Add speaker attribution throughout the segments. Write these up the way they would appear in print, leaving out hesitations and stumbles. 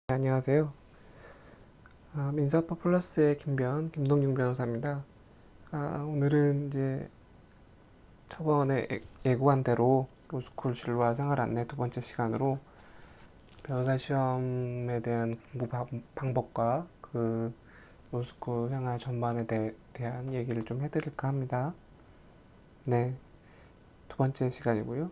Speaker 1: 네, 안녕하세요. 민사법 플러스의 김동중 변호사입니다. 오늘은 이제 저번에 예고한 대로 로스쿨 진로와 생활 안내 두 번째 시간으로 변호사 시험에 대한 공부 방법과 그 로스쿨 생활 전반에 대한 얘기를 좀 해드릴까 합니다. 네, 두 번째 시간이고요.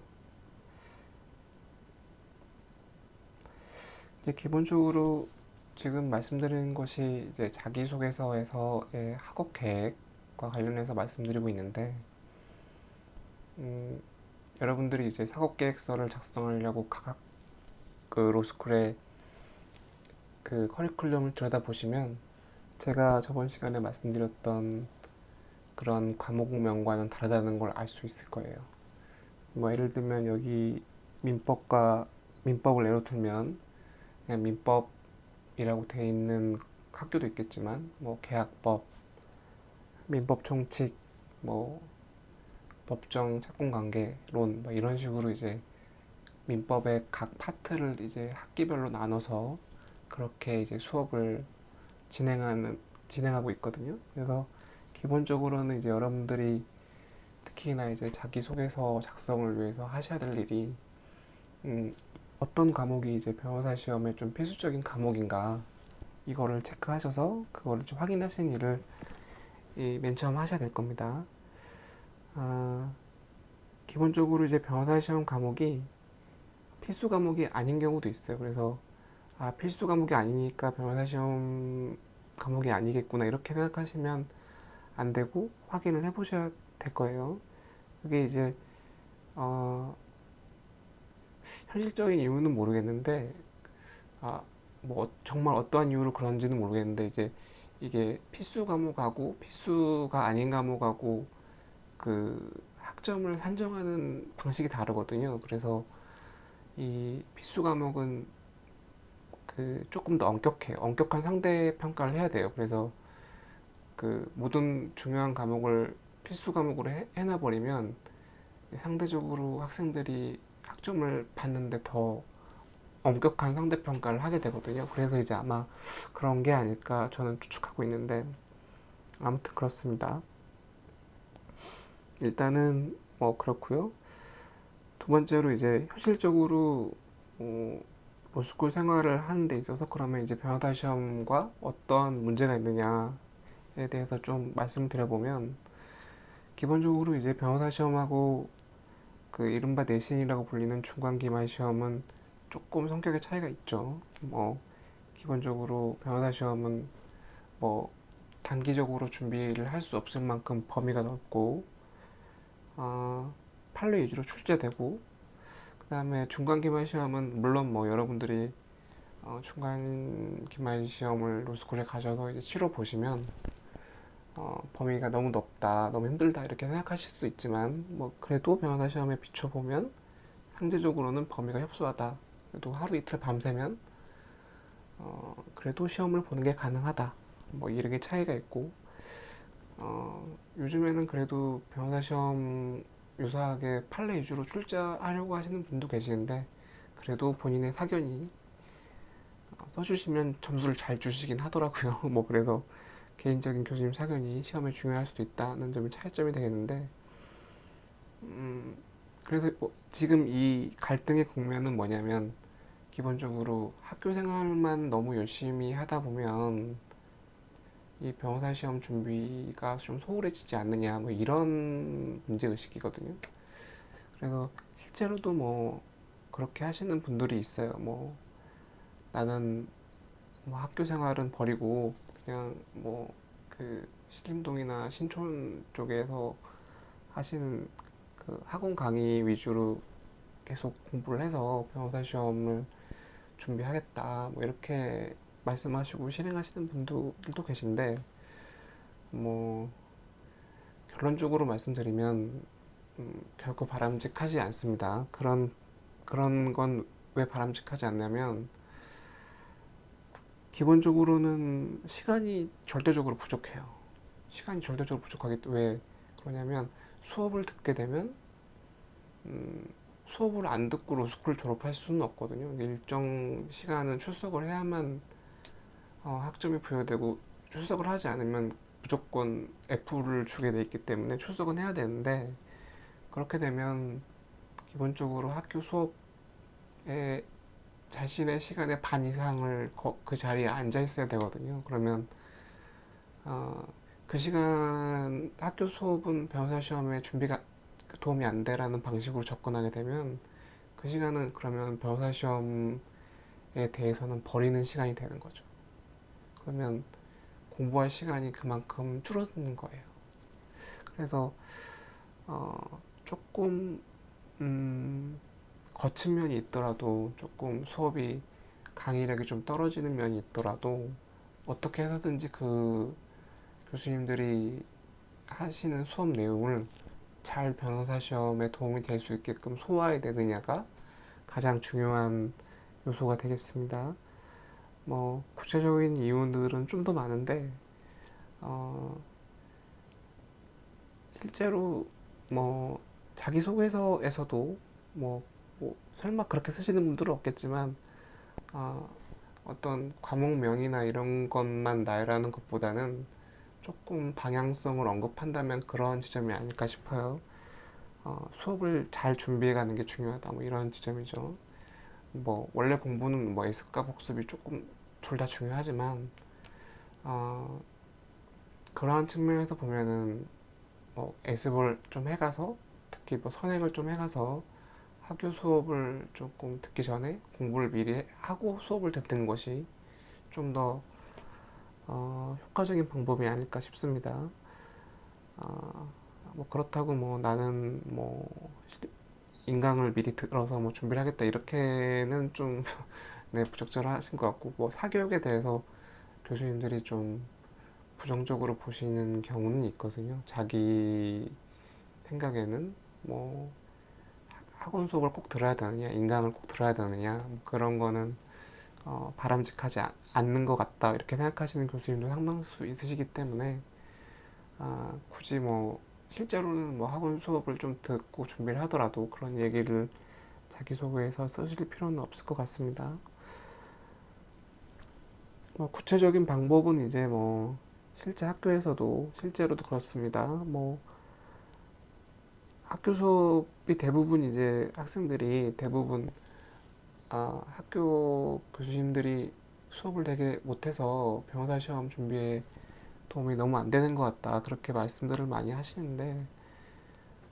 Speaker 1: 이제 기본적으로 지금 말씀드린 것이 이제 자기소개서에서의 학업 계획과 관련해서 말씀드리고 있는데, 여러분들이 이제 학업 계획서를 작성하려고 각 그 로스쿨의 그 커리큘럼을 들여다보시면 제가 저번 시간에 말씀드렸던 그런 과목명과는 다르다는 걸 알 수 있을 거예요. 뭐 예를 들면 여기 민법을 예로 들면 그냥 민법이라고 되어 있는 학교도 있겠지만 뭐 계약법, 민법 총칙, 뭐 법정 착공관계론 뭐 이런 식으로 이제 민법의 각 파트를 이제 학기별로 나눠서 그렇게 이제 수업을 진행하고 있거든요. 그래서 기본적으로는 이제 여러분들이 특히나 이제 자기소개서 작성을 위해서 하셔야 될 일이 어떤 과목이 이제 변호사 시험에 좀 필수적인 과목인가 이거를 체크하셔서 그거를 좀 확인하신 일을 맨 처음 하셔야 될 겁니다. 기본적으로 이제 변호사 시험 과목이 필수 과목이 아닌 경우도 있어요. 그래서 필수 과목이 아니니까 변호사 시험 과목이 아니겠구나 이렇게 생각하시면 안 되고 확인을 해보셔야 될 거예요. 그게 이제 현실적인 이유는 모르겠는데 뭐 정말 어떠한 이유로 그런지는 모르겠는데 이제 이게 필수 과목하고 필수가 아닌 과목하고 그 학점을 산정하는 방식이 다르거든요. 그래서 이 필수 과목은 그 조금 더 엄격한 상대 평가를 해야 돼요. 그래서 그 모든 중요한 과목을 필수 과목으로 해놔버리면 상대적으로 학생들이 학점을 받는데 더 엄격한 상대 평가를 하게 되거든요. 그래서 이제 아마 그런 게 아닐까 저는 추측하고 있는데 아무튼 그렇습니다. 일단은 뭐 그렇고요. 두 번째로 이제 현실적으로 로스쿨 생활을 하는 데 있어서 그러면 이제 변호사 시험과 어떤 문제가 있느냐에 대해서 좀 말씀을 드려보면 기본적으로 이제 변호사 시험하고 그 이른바 내신이라고 불리는 중간기말 시험은 조금 성격의 차이가 있죠. 뭐 기본적으로 변호사 시험은 뭐 단기적으로 준비를 할 수 없을 만큼 범위가 넓고 판례 위주로 출제되고 그 다음에 중간 기말 시험은 물론 뭐 여러분들이 중간 기말 시험을 로스쿨에 가셔서 이제 치러 보시면 범위가 너무 넓다, 너무 힘들다 이렇게 생각하실 수도 있지만 뭐 그래도 변호사 시험에 비춰보면 상대적으로는 범위가 협소하다. 그래도 하루 이틀 밤새면 그래도 시험을 보는 게 가능하다. 뭐 이런 게 차이가 있고 요즘에는 그래도 변호사 시험 유사하게 판례 위주로 출제하려고 하시는 분도 계시는데 그래도 본인의 사견이 써주시면 점수를 잘 주시긴 하더라고요. 뭐 그래서 개인적인 교수님 사견이 시험에 중요할 수도 있다는 점이 차이점이 되겠는데 그래서 지금 이 갈등의 국면은 뭐냐면 기본적으로 학교 생활만 너무 열심히 하다 보면 이 변호사 시험 준비가 좀 소홀해지지 않느냐 뭐 이런 문제 의식이거든요. 그래서 실제로도 뭐 그렇게 하시는 분들이 있어요. 뭐 나는 뭐 학교 생활은 버리고 그냥 뭐 그 신림동이나 신촌 쪽에서 하시는 그 학원 강의 위주로 계속 공부를 해서 변호사 시험을 준비하겠다 뭐 이렇게 말씀하시고 실행하시는 분들도 계신데 뭐 결론적으로 말씀드리면 결코 바람직하지 않습니다. 그런 건 왜 바람직하지 않냐면 기본적으로는 시간이 절대적으로 부족해요. 시간이 절대적으로 부족하기 때문에 왜 그러냐면 수업을 듣게 되면 수업을 안 듣고 로스쿨 졸업할 수는 없거든요. 일정 시간은 출석을 해야만 학점이 부여되고, 출석을 하지 않으면 무조건 F를 주게 돼 있기 때문에 출석은 해야 되는데, 그렇게 되면 기본적으로 학교 수업에 자신의 시간의 반 이상을 그 자리에 앉아 있어야 되거든요. 그러면 어, 그 시간 학교 수업은 변호사 시험에 준비가 도움이 안 돼라는 방식으로 접근하게 되면, 그 시간은 그러면 변호사 시험에 대해서는 버리는 시간이 되는 거죠. 그러면 공부할 시간이 그만큼 줄어드는 거예요. 그래서 조금 거친 면이 있더라도, 조금 수업이 강의력이 좀 떨어지는 면이 있더라도 어떻게 해서든지 그 교수님들이 하시는 수업 내용을 잘 변호사 시험에 도움이 될 수 있게끔 소화해 내느냐가 가장 중요한 요소가 되겠습니다. 뭐 구체적인 이유들은 좀 더 많은데, 어, 실제로 뭐 자기소개서에서도 뭐, 뭐 설마 그렇게 쓰시는 분들은 없겠지만, 어, 어떤 과목명이나 이런 것만 나열하는 것보다는 조금 방향성을 언급한다면 그러한 지점이 아닐까 싶어요. 수업을 잘 준비해가는 게 중요하다, 뭐 이런 지점이죠. 뭐 원래 공부는 뭐 S과 복습이 조금 둘 다 중요하지만, 어, 그러한 측면에서 보면은 뭐 S를 좀 해가서, 특히 뭐 선행을 좀 해가서 학교 수업을 조금 듣기 전에 공부를 미리 하고 수업을 듣는 것이 좀 더 효과적인 방법이 아닐까 싶습니다. 뭐 그렇다고 뭐 나는 뭐 인강을 미리 들어서 뭐 준비를 하겠다 이렇게는 좀 네, 부적절하신 것 같고, 뭐 사교육에 대해서 교수님들이 좀 부정적으로 보시는 경우는 있거든요. 자기 생각에는 뭐 학원 수업을 꼭 들어야 되느냐, 인강을 꼭 들어야 되느냐, 뭐 그런 거는 바람직하지 않는 것 같다 이렇게 생각하시는 교수님도 상당수 있으시기 때문에, 굳이 뭐 실제로는 뭐 학원 수업을 좀 듣고 준비를 하더라도 그런 얘기를 자기소개에서 쓰실 필요는 없을 것 같습니다. 뭐 구체적인 방법은 이제 뭐 실제 학교에서도 실제로도 그렇습니다. 뭐 학교 수업이 대부분 이제 학생들이 대부분 학교 교수님들이 수업을 되게 못해서 변호사 시험 준비에 도움이 너무 안 되는 것 같다 그렇게 말씀들을 많이 하시는데,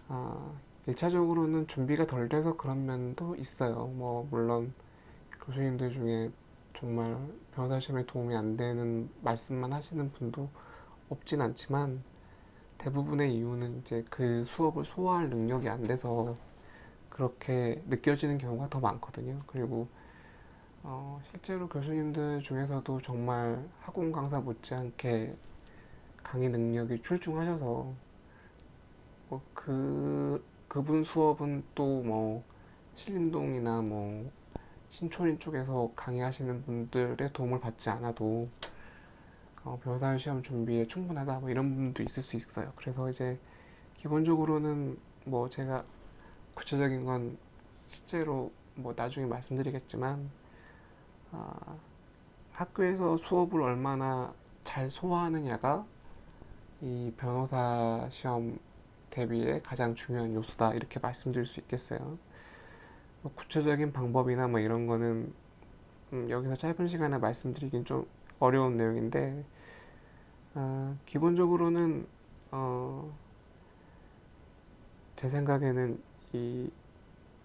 Speaker 1: 아, 1차적으로는 준비가 덜 돼서 그런 면도 있어요. 뭐 물론 교수님들 중에 정말 변호사 시험에 도움이 안 되는 말씀만 하시는 분도 없진 않지만, 대부분의 이유는 이제 그 수업을 소화할 능력이 안 돼서 그렇게 느껴지는 경우가 더 많거든요. 그리고 실제로 교수님들 중에서도 정말 학원 강사 못지않게 강의 능력이 출중하셔서 그분 수업은 또 뭐 신림동이나 뭐 신촌인 쪽에서 강의하시는 분들의 도움을 받지 않아도 변호사 시험 준비에 충분하다 뭐 이런 분도 있을 수 있어요. 그래서 이제 기본적으로는 뭐 제가 구체적인 건 실제로 뭐 나중에 말씀드리겠지만, 아, 학교에서 수업을 얼마나 잘 소화하느냐가 이 변호사 시험 대비에 가장 중요한 요소다 이렇게 말씀드릴 수 있겠어요. 뭐 구체적인 방법이나 뭐 이런 거는 여기서 짧은 시간에 말씀드리긴 좀 어려운 내용인데, 기본적으로는 어, 제 생각에는 이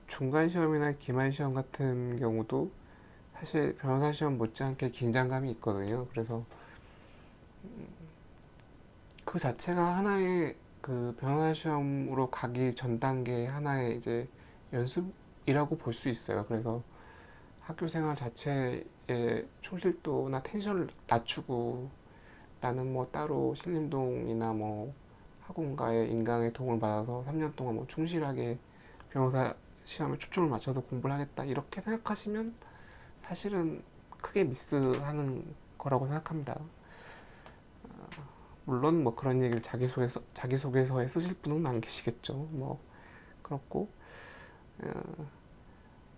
Speaker 1: 중간 시험이나 기말 시험 같은 경우도 사실 변호사 시험 못지않게 긴장감이 있거든요. 그래서 그 자체가 하나의 그 변호사 시험으로 가기 전 단계 하나의 이제 연습이라고 볼 수 있어요. 그래서 학교 생활 자체의 충실도나 텐션을 낮추고, 나는 뭐 따로 신림동이나 뭐 학원가의 인강의 도움을 받아서 3년 동안 뭐 충실하게 변호사 시험에 초점을 맞춰서 공부를 하겠다 이렇게 생각하시면 사실은 크게 미스하는 거라고 생각합니다. 물론 뭐 그런 얘기를 자기소개서에 쓰실 분은 안 계시겠죠. 뭐 그렇고,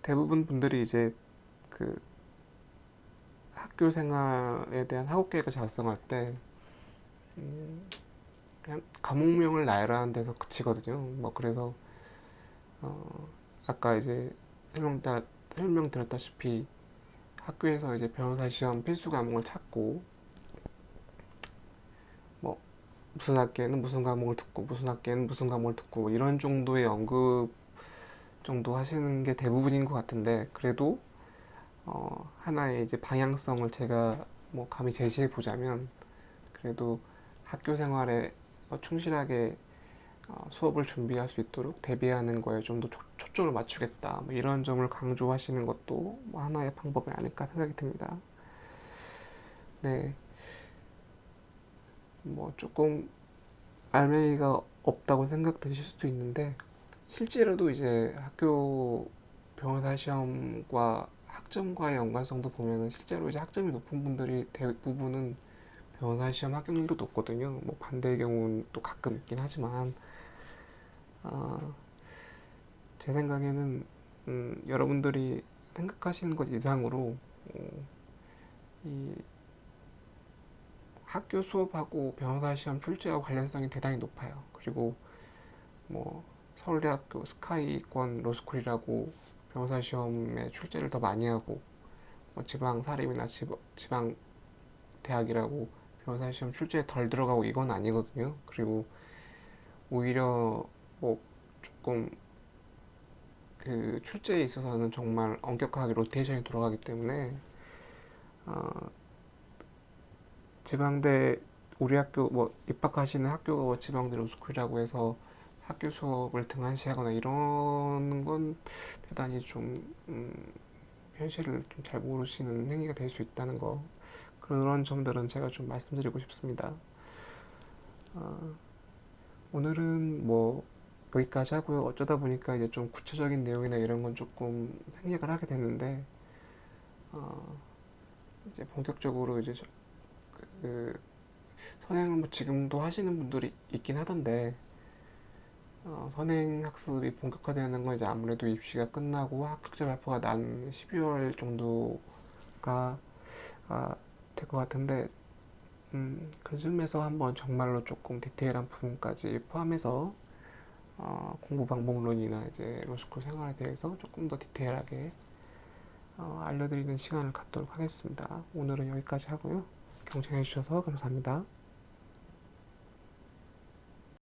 Speaker 1: 대부분 분들이 이제 그 학교 생활에 대한 학업 계획을 작성할 때 그냥 과목명을 나열하는 데서 그치거든요. 뭐 그래서 아까 이제 설명드렸다시피 학교에서 이제 변호사 시험 필수 과목을 찾고 뭐 무슨 학기에는 무슨 과목을 듣고 무슨 학기에는 무슨 과목을 듣고 뭐 이런 정도의 언급 정도 하시는 게 대부분인 것 같은데 그래도 하나의 이제 방향성을 제가 뭐 감히 제시해 보자면 그래도 학교 생활에 충실하게 수업을 준비할 수 있도록 대비하는 거에 좀 더 초점을 맞추겠다 뭐 이런 점을 강조하시는 것도 뭐 하나의 방법이 아닐까 생각이 듭니다. 네, 뭐 조금 알맹이가 없다고 생각되실 수도 있는데 실제로도 이제 학교 변호사 시험과 학점과의 연관성도 보면은 실제로 이제 학점이 높은 분들이 대부분은 변호사 시험 합격률도 높거든요. 뭐 반대의 경우는 또 가끔 있긴 하지만 어, 제 생각에는 여러분들이 생각하시는 것 이상으로 이 학교 수업하고 변호사 시험 출제하고 관련성이 대단히 높아요. 그리고 뭐 서울대학교 스카이권 로스쿨이라고 변호사 시험에 출제를 더 많이 하고 뭐 지방 사립이나 지방 대학이라고 변호사 시험 출제에 덜 들어가고 이건 아니거든요. 그리고 오히려 뭐 조금 그 출제에 있어서는 정말 엄격하게 로테이션이 돌아가기 때문에 어, 지방대 우리 학교 뭐 입학하시는 학교가 뭐 지방대 로스쿨이라고 해서 학교 수업을 등한시하거나 이런 건 대단히 좀 현실을 좀 잘 모르시는 행위가 될 수 있다는 거 그런 점들은 제가 좀 말씀드리고 싶습니다. 어, 오늘은 뭐 여기까지 하고요. 어쩌다 보니까 이제 좀 구체적인 내용이나 이런 건 조금 생략을 하게 됐는데 어, 이제 본격적으로 이제 그 선행을 뭐 지금도 하시는 분들이 있긴 하던데 선행 학습이 본격화되는 건 이제 아무래도 입시가 끝나고 합격자 발표가 난 12월 정도가 될 것 같은데 그쯤에서 한번 정말로 조금 디테일한 부분까지 포함해서 공부 방법론이나 이제 로스쿨 생활에 대해서 조금 더 디테일하게 알려드리는 시간을 갖도록 하겠습니다. 오늘은 여기까지 하고요. 경청해 주셔서 감사합니다.